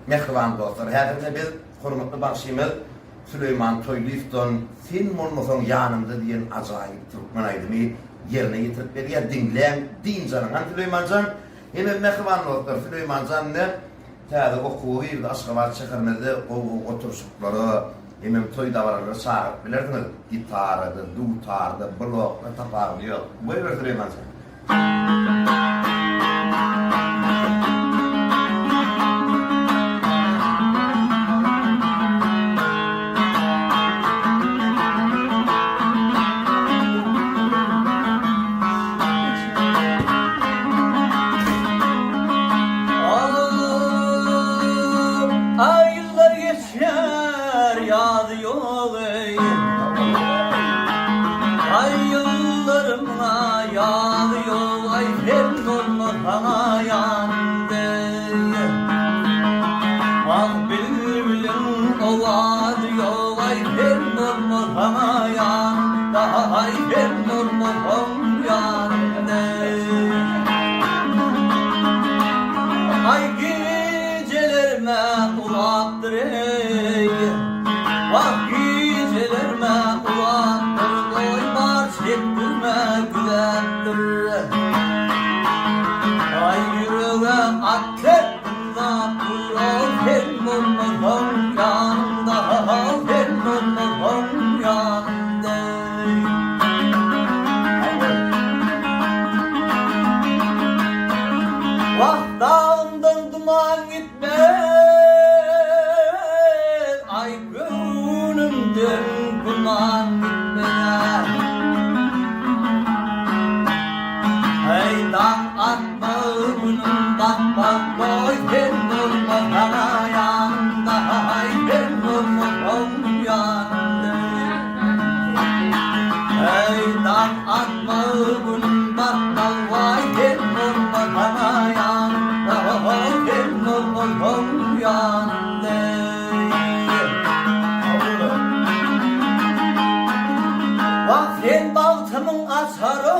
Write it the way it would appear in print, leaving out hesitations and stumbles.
mehriban dostlar. Häzirde biz hormatly başymyz Süleyman Toylifton "Sen bolmasaň ýanymda" diýen ajaýyp türkmen aýdymy ýerine ýetirip berýär. Dinleň, dinjanyň Süleymanjan, hem mehriban dostlar Süleymanjanyň täze okuwy Aşgabat şäherinde oturşuklary, hem toý dawarlary çagyp bilerdiňiz. Gitarada, dutarda, blokda taparlýar. Buyur Süleymanjan. Aylar geçer yaz yolu, aylarıma yaz yol, ay hem olmana yandı. Ah bülbülüm ovadı yol, ay hem olmana yandı, ay hem olmana yandı. Ay gecelerime ulattır ey, ah gecelerime ulattır, doymaz ettirme gülendir. Ay yüreğe atlettin zaptır, al hem olmadan yanında, al hem olmadan yanında. Vah dağımdan duman gitmez, ay gönlümden duman gitmez. Ey dağ atma günüm bakma boy, hem olmadan yanında, ay hem olmadan yanında. Ey dağ atma günüm bakma vay, hem olmadan yanında, hem olmadan yanında. Vah sen baltamın açarı,